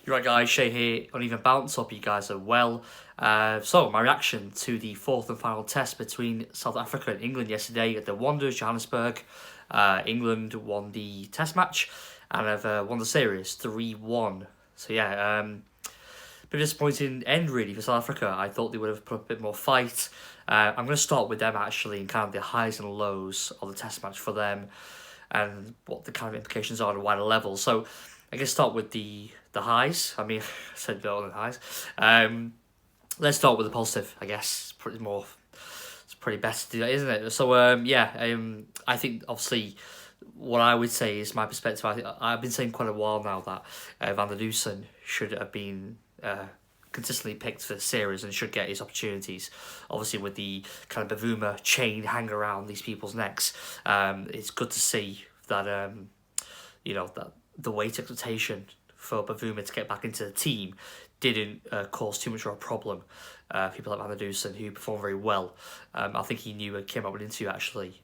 You're right, guys, Shay here, Uneven Bounce. Hope you guys are well. So, my reaction to the fourth and final test between South Africa and England yesterday at the Wanderers, Johannesburg. England won the test match and have won the series 3-1. So, yeah, bit of a disappointing end, really, for South Africa. I thought they would have put up a bit more fight. I'm going to start with them, actually, and kind of the highs and lows of the test match for them and what the kind of implications are at a wider level. So, I guess start with the highs. I mean, I said all the highs. Let's start with the positive, I guess. It's pretty best to do that, isn't it? So, I think, obviously, what I would say is my perspective. I've been saying quite a while now that Van der Dusen should have been consistently picked for the series and should get his opportunities. Obviously, with the kind of Bavuma chain hanging around these people's necks, it's good to see that, that the weight expectation for Bavuma to get back into the team didn't cause too much of a problem. People like Van der Dusen, who performed very well. I think he came up with an interview actually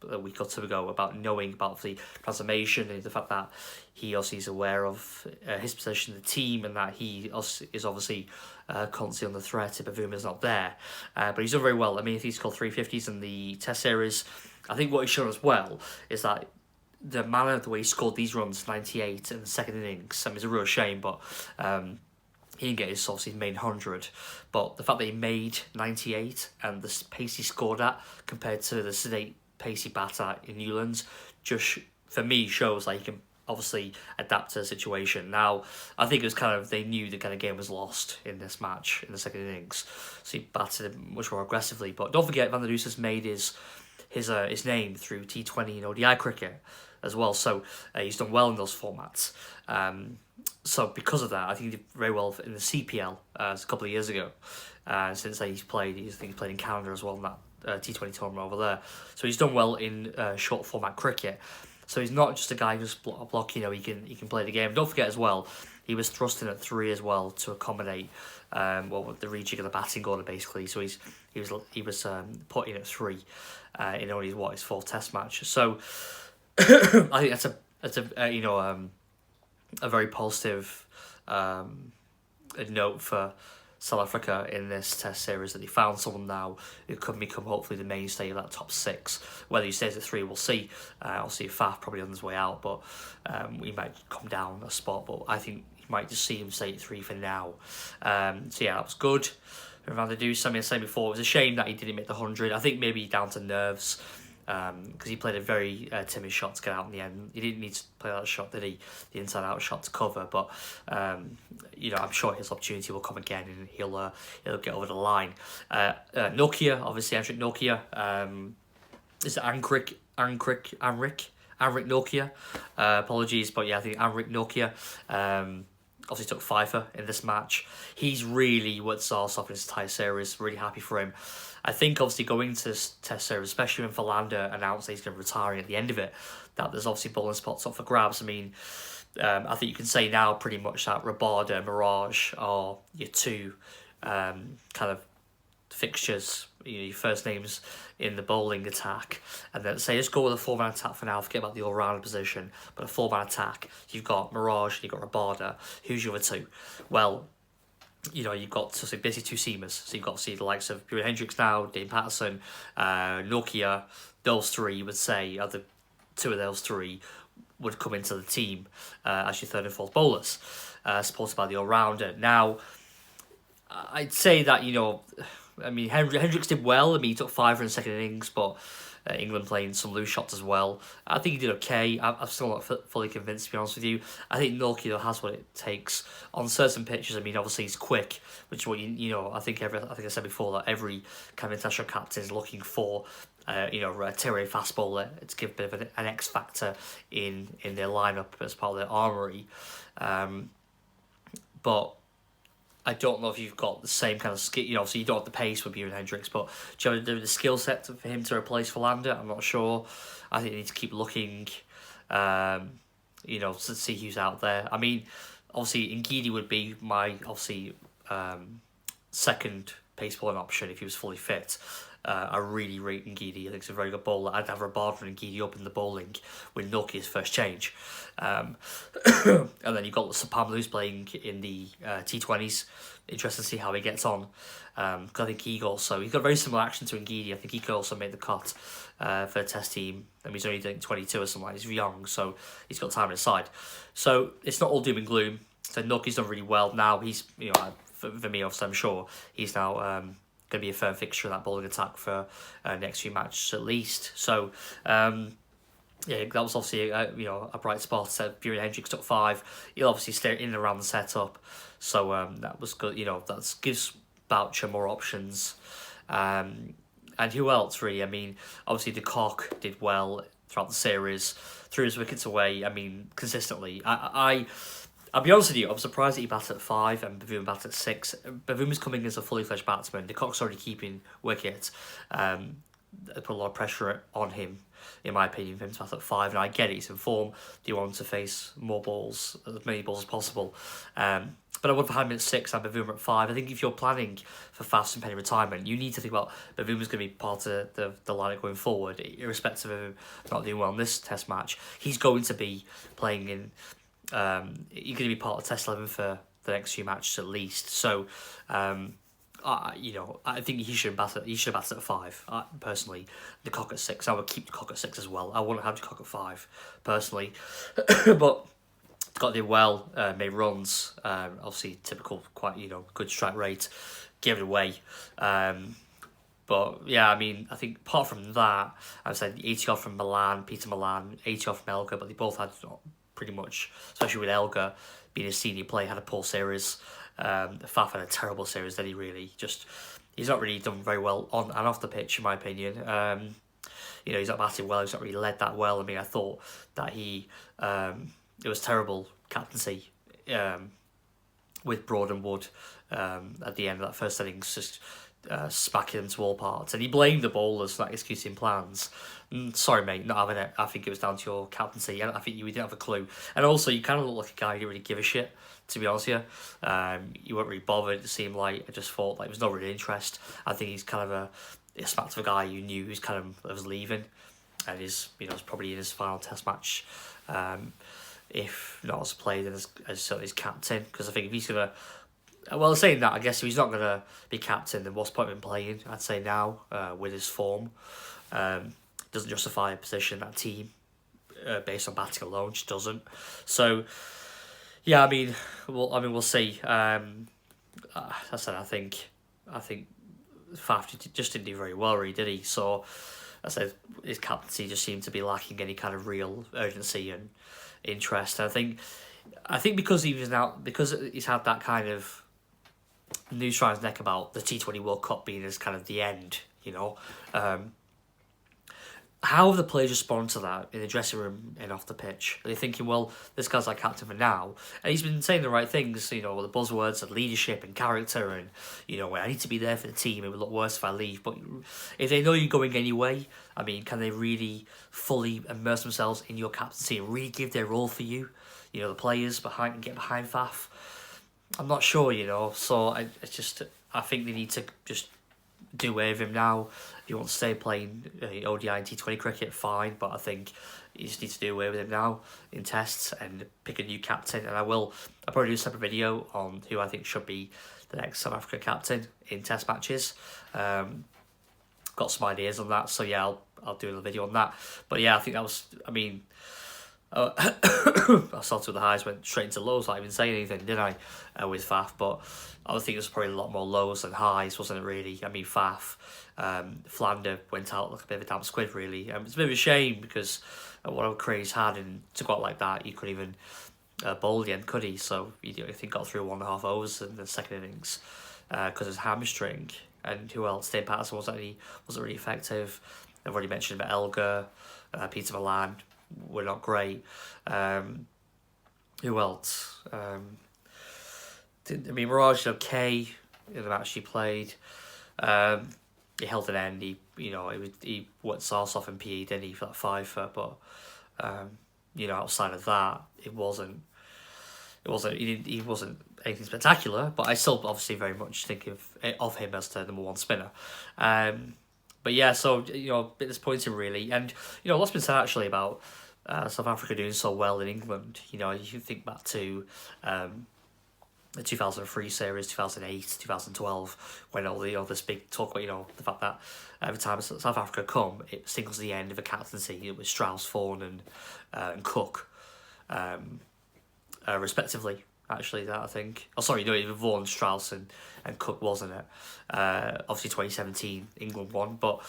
a week or two ago about knowing about the transformation and the fact that he also is aware of his position in the team and that he also is obviously constantly on the threat if Bavuma's not there. But he's done very well. I mean, if he scored 350s in the test series, I think what he's shown as well is that the manner of the way he scored these runs, 98 in the second innings, I mean, it's a real shame, but he didn't get his, obviously, main 100. But the fact that he made 98 and the pace he scored at compared to the sedate pace he bat at in Newlands just, for me, shows that he can obviously adapt to the situation. Now, I think it was kind of, they knew the kind of game was lost in this match in the second innings, so he batted him much more aggressively. But don't forget, Van der Dusen's made his name through T20 and ODI cricket as well, so he's done well in those formats. So because of that, I think he did very well in the CPL a couple of years ago. Since then he's played in Canada as well in that T20 tournament over there. So he's done well in short format cricket. So he's not just a guy who's block. He can play the game. Don't forget as well, he was thrust in at 3 as well to accommodate the rejig of the batting order basically. So he was put in at 3 in only his fourth test match. So I think that's a very positive note for South Africa in this test series, that they found someone now who could become hopefully the mainstay of that top 6. Whether he stays at 3, we'll see. Obviously, Faf probably on his way out, but he might come down a spot. But I think you might just see him stay at 3 for now. So yeah, that was good. Van der Dusen, I said before, it was a shame that he didn't make the 100. I think maybe down to nerves, because he played a very timid shot to get out in the end. He didn't need to play that shot, did he? The inside-out shot to cover, but I'm sure his opportunity will come again and he'll get over the line. Nokia, obviously, Anric Nokia. Is it Anric Nokia? Apologies, but yeah, I think Anric Nokia. Obviously took Pfeiffer in this match. He's really what starts off in his entire series. Really happy for him. I think obviously going to this test series, especially when Philander announced that he's going to retire at the end of it, that there's obviously bowling spots up for grabs. I mean, I think you can say now pretty much that Rabada, Mirage are your two kind of fixtures, your first names in the bowling attack. And then say let's go with a 4-man attack for now, forget about the all-round position, but a 4-man attack, you've got Mirage and you've got Rabada. Who's your other two? Well, you've got basically 2 seamers. So you've got to see the likes of Bjorn Hendricks now, Dane Patterson, Nokia. Those 3, you would say, are the 2 of those 3 would come into the team as your third and fourth bowlers, supported by the all-rounder. Now, I'd say that, I mean, Hendricks did well. I mean, he took 5 in the second innings, but England playing some loose shots as well. I think he did okay. I'm still not fully convinced, to be honest with you. I think Nokia has what it takes on certain pitches. I mean, obviously he's quick, which is what I think I said before that every kind of international captain is looking for. A tier A fast bowler to give a bit of an X factor in their lineup as part of their armoury. But I don't know if you've got the same kind of skill. Obviously you don't have the pace with Bjorn Hendricks, but do you have the skill set for him to replace Philander? I'm not sure. I think they need to keep looking, to see who's out there. I mean, obviously Ngidi would be my second pace bowling option if he was fully fit. I really rate Ngidi. I think he's a very good bowler. I'd have Rabada and Ngidi up in the bowling with Nuki's first change. And then you've got Sapam who's playing in the T20s. Interesting to see how he gets on. Because I think he's got a very similar action to Ngidi. I think he could also make the cut for the test team. I mean, he's only doing 22 or something like that. He's young, so he's got time on his side. So it's not all doom and gloom. So Nuki's done really well. Now he's, for me, obviously, I'm sure he's now going to be a firm fixture in that bowling attack for next few matches at least. So, that was obviously a bright spot. Fury Hendricks took 5. He'll obviously stay in and around the setup. So that was good. That gives Boucher more options. And who else, really? I mean, obviously, De Kock did well throughout the series, threw his wickets away, I mean, consistently. I'll be honest with you, I'm surprised that he batted at 5 and Bavuma batted at 6. Bavuma's coming as a fully fledged batsman. De Kock's already keeping wickets. They put a lot of pressure on him, in my opinion, for him to bat at 5. And I get it, he's in form. Do you want him to face more balls, as many balls as possible? But I would have had him at 6 and Bavuma at 5. I think if you're planning for fast and penny retirement, you need to think about Bavuma's going to be part of the lineup going forward, irrespective of him not doing well in this test match. He's going to be playing in... you're going to be part of Test 11 for the next few matches at least. So, I think he should have batted at 5. Personally, De Kock at 6. I would keep De Kock at 6 as well. I wouldn't have De Kock at 5 personally, but got did well. Made runs. Obviously, typical, quite good strike rate. Gave it away. But yeah, I mean, I think apart from that, I would say 80 off from Milan, Peter Milan, 80 off from Elgar, but they both had pretty much, especially with Elgar being a senior player, had a poor series. Faf had a terrible series, did he really? He's not really done very well on and off the pitch, in my opinion. He's not batted well, he's not really led that well. I mean, I thought that it was terrible captaincy with Broad and Wood at the end of that first innings, just smacking them to all parts. And he blamed the bowlers for that executing plans. Sorry, mate, not having it. I think it was down to your captaincy. I think you didn't have a clue. And also, you kind of look like a guy who didn't really give a shit, to be honest with you. You weren't really bothered, it seemed like. I just thought there was no real interest. I think he's kind of a smacked of a guy you knew who's kind of was leaving. And is probably in his final test match. If not as a player, then as his captain. Because I think if he's going to... Well, saying that, I guess if he's not going to be captain, then what's the point of him playing, I'd say now, with his form. Doesn't justify a position, that team, based on batting alone, just doesn't. So, yeah, I mean, we'll see. I said, I think Faf just didn't do very well, really, did he? So, I said, his captaincy just seemed to be lacking any kind of real urgency and interest. And I think because he's had that kind of news around his neck about the T20 World Cup being as kind of the end, how have the players responded to that in the dressing room and off the pitch? Are they thinking, well, this guy's our captain for now? And he's been saying the right things, the buzzwords of leadership and character and, I need to be there for the team. It would look worse if I leave. But if they know you're going anyway, I mean, can they really fully immerse themselves in your captaincy and really give their all for you? The players get behind Faf. I'm not sure, So I think they need to just do away with him now. If you want to stay playing ODI and T20 cricket, fine. But I think you just need to do away with him now in tests and pick a new captain. And I'll probably do a separate video on who I think should be the next South Africa captain in test matches. Got some ideas on that. So yeah, I'll do another video on that. But yeah, I think that was, I started with the highs, went straight into lows. I didn't even say anything, did I, with Faf? But I think there's probably a lot more lows than highs, wasn't it, really? I mean, Faf, Flander went out like a bit of a damp squid, really. It's a bit of a shame because whatever career he's had, and to go out like that, he couldn't even bowl the end, could he? So I think got through 1.5 overs in the second innings because of his hamstring. And who else? Dave Patterson wasn't really effective. I've already mentioned about Elgar, Peter Milan were not great. Who else? Mirage did okay in the match he played. He held an end. He worked his arse off in PE, didn't he, for that 5-foot? But outside of that, it wasn't. He wasn't anything spectacular. But I still obviously very much think of him as the number 1 spinner. But yeah, so, a bit disappointing really. And, what's been said actually about South Africa doing so well in England. You think back to the 2003 series, 2008, 2012, when all this big talk about, the fact that every time South Africa come, it signals the end of a captaincy. It was Strauss, Vaughan and Cook, respectively. Actually, that I think. Oh, sorry, no, even Vaughan, Strauss, and Cook, wasn't it? Obviously, 2017, England won. But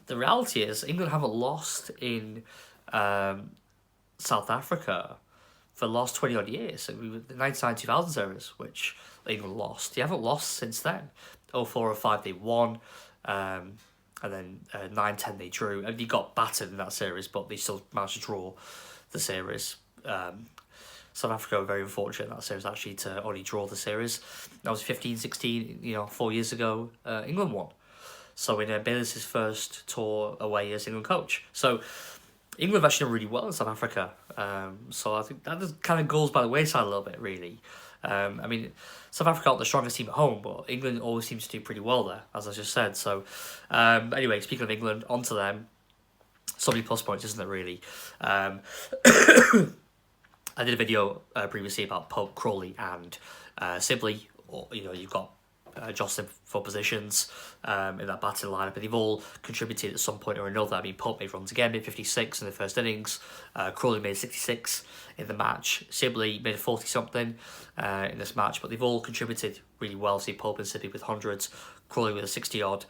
the reality is, England haven't lost in South Africa for the last 20 odd years. The 99-2000 series, which England lost. They haven't lost since then. 04-05 they won, and then 9-10 they drew. And they got battered in that series, but they still managed to draw the series. South Africa were very unfortunate in that series actually to only draw the series. That was 15-16, 4 years ago, England won. So in Bayliss' first tour away as England coach. So England have actually done really well in South Africa. So I think that just kind of goes by the wayside a little bit, really. South Africa aren't the strongest team at home, but England always seems to do pretty well there, as I just said. So anyway, speaking of England, on to them. So many plus points, isn't there, really? I did a video previously about Pope, Crawley and Sibley. You've got jostling for positions in that batting lineup, but they've all contributed at some point or another. Pope made runs again, made 56 in the first innings. Crawley made 66 in the match. Sibley made a 40-something in this match, but they've all contributed really well. See Pope and Sibley with hundreds, Crawley with a 60-odd.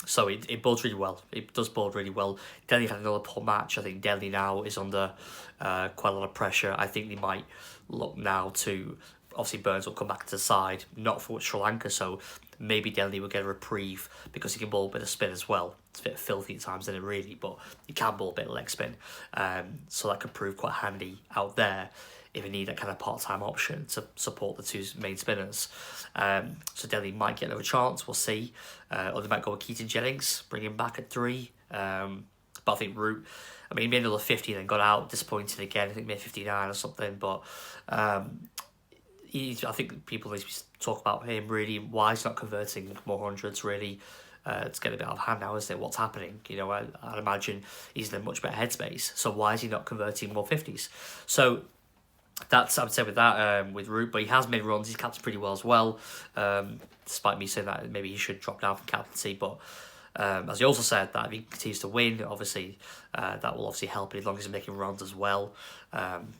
So it bodes really well. It does bode really well. Delhi had another poor match. I think Delhi now is under quite a lot of pressure. I think they might look now to... Obviously, Burns will come back to the side, not for Sri Lanka, so maybe Delhi will get a reprieve because he can bowl a bit of spin as well. It's a bit filthy at times, isn't it, really? But he can bowl a bit of leg spin. So that could prove quite handy out there if you need that kind of part-time option to support the two main spinners. So Delhi might get another chance, we'll see. Or they might go with Keaton Jennings, bring him back at 3. But I think Root, he made another 50 and then got out, disappointed again. I think he made 59 or something. But I think people need to talk about him, really, why he's not converting more hundreds, really. It's getting a bit out of hand now, isn't it? What's happening? I'd imagine he's in a much better headspace. So why is he not converting more 50s? So that's, I would say, with that, with Root. But he has made runs. He's captained pretty well as well. Despite me saying that maybe he should drop down from captaincy. But as he also said, that if he continues to win, obviously, that will obviously help as long as he's making runs as well.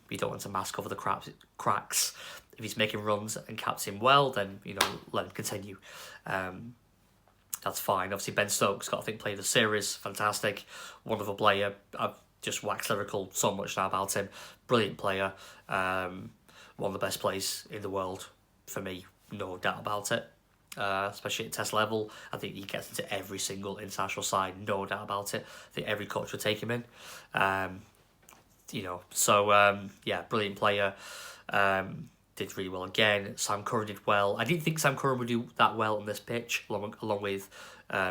We don't want to mask over the cracks. If he's making runs and captain well, then, let him continue. That's fine. Obviously, Ben Stokes got, I think, played the series. Fantastic. Wonderful player. I've just waxed lyrical so much now about him. Brilliant player. One of the best players in the world for me. No doubt about it. Especially at test level. I think he gets into every single international side. No doubt about it. I think every coach would take him in. Brilliant player. Did really well again. Sam Curran did well. I didn't think Sam Curran would do that well on this pitch, along with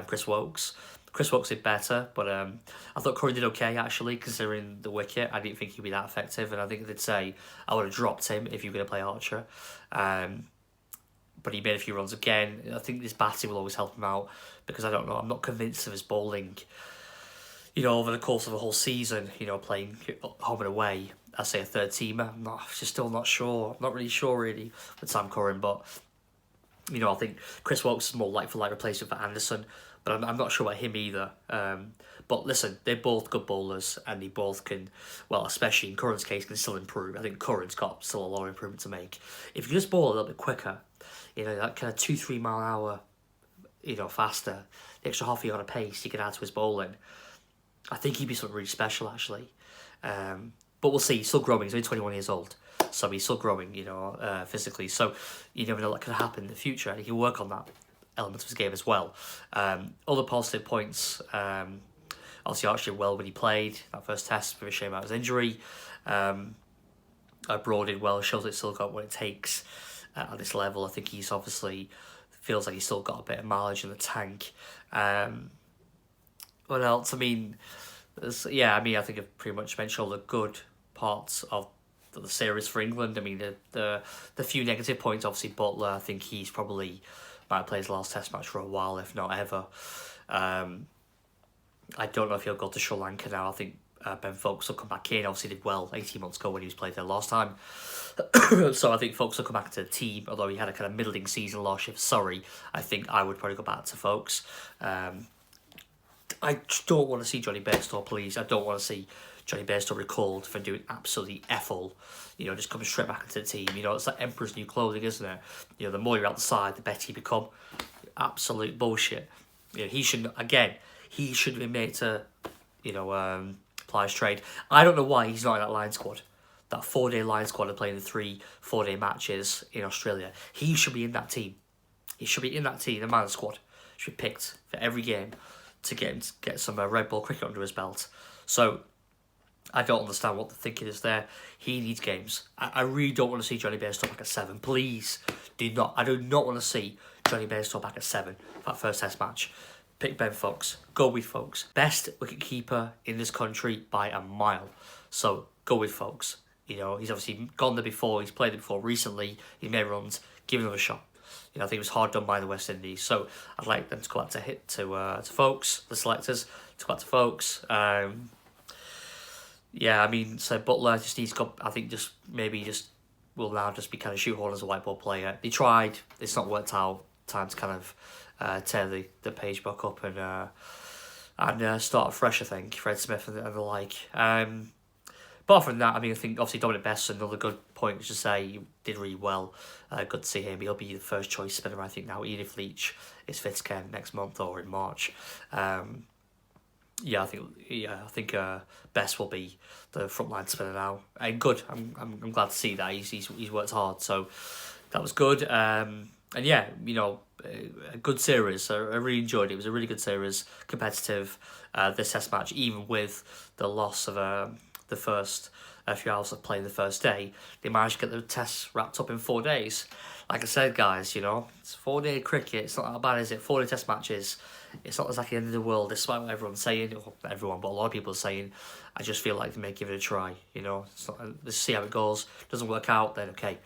Chris Woakes. Chris Woakes did better, but I thought Curran did okay, actually, considering the wicket. I didn't think he'd be that effective, and I think they'd say I would have dropped him if you were going to play Archer. But he made a few runs again. I think this batting will always help him out, because I don't know, I'm not convinced of his bowling, over the course of a whole season, playing home and away. I say a third teamer. I'm still not sure. I'm not really sure, really, with Sam Curran. But, I think Chris Woakes is more like-for-like replacement for Anderson. But I'm not sure about him either. But listen, they're both good bowlers. And they both can, well, especially in Curran's case, can still improve. I think Curran's got still a lot of improvement to make. If you just bowl a little bit quicker, that kind of 2-3 mile an hour, faster, the extra half a year on a pace he can add to his bowling, I think he'd be something really special, actually. But we'll see. He's still growing. He's only 21 years old. So he's still growing, physically. So you never know what could happen in the future. And he can work on that element of his game as well. Other positive points. Obviously, Archie did well when he played. That first test, with a shame about his injury. Broad did well. Shows he's still got what it takes at this level. I think he's obviously feels like he's still got a bit of mileage in the tank. What else? I think I've pretty much mentioned all the good parts of the series for England. The few negative points, obviously Butler, I think he's probably might play his last test match for a while, if not ever. I don't know if he'll go to Sri Lanka now. I think Ben Foakes will come back in. Obviously did well 18 months ago when he was played there last time. So I think Foakes will come back to the team, although he had a kind of middling season last year. Sorry, I think I would probably go back to Foakes. I don't want to see Johnny Bairstow, please. I don't want to see Johnny Bairstow recalled for doing absolutely F-all. You know, just coming straight back into the team. You know, it's like Emperor's New Clothing, isn't it? You know, the more you're outside, the better you become. Absolute bullshit. You know, he shouldn't be made to, apply his trade. I don't know why he's not in that line squad. That 4-day line squad of playing the 3 4-day matches in Australia. He should be in that team. He should be in that team, the man squad. Should be picked for every game to get some red ball cricket under his belt. So I don't understand what the thinking is there. He needs games. I really don't want to see Johnny Bairstow back at 7. Please do not. I do not want to see Johnny Bairstow back at 7 for that first test match. Pick Ben Foakes. Go with Foakes. Best wicketkeeper in this country by a mile. So go with Foakes. You know, he's obviously gone there before. He's played it before recently. He made runs. Give him a shot. You know, I think it was hard done by the West Indies. So I'd like them to go out to Foakes, the selectors, to go out to Foakes. Yeah, I mean, so Butler just needs to go, I think will now just be kind of shoehorned as a white ball player. They tried, it's not worked out. Time to kind of tear the page back up and start afresh, I think. Fred Smith and the like. But apart from that, I mean, I think obviously Dominic Best, another good point to say, he did really well. Good to see him. He'll be the first choice spinner, I think, now. Even if Leach is fit again next month or in March. I think Best will be the frontline spinner now. And good. I'm glad to see that he's worked hard. So that was good. And yeah, you know, a good series. I really enjoyed it. It was a really good series, competitive. This test match, even with the loss of the first few hours of playing the first day, they managed to get the tests wrapped up in 4 days. Like I said, guys, you know, it's 4-day cricket. It's not that bad, is it? 4-day test matches. It's not exactly the end of the world, despite what everyone's saying. Well, not everyone, but a lot of people are saying. I just feel like they may give it a try. You know, let's see how it goes. Doesn't work out, then okay,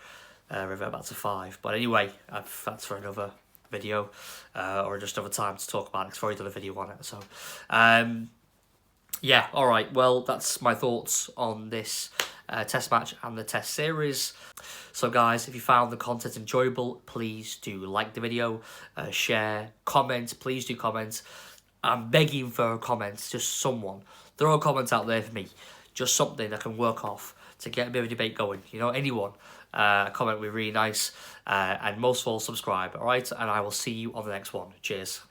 revert back to 5. But anyway, that's for another video or just another time to talk about it, because I've already done a video on it. So, yeah, all right. Well, that's my thoughts on this test match and the test series. So, guys, if you found the content enjoyable, please do like the video, share, comment. Please do comment. I'm begging for a comment, just someone. Throw a comment out there for me. Just something I can work off to get a bit of a debate going. You know, anyone. A comment would be really nice. And most of all, subscribe, all right? And I will see you on the next one. Cheers.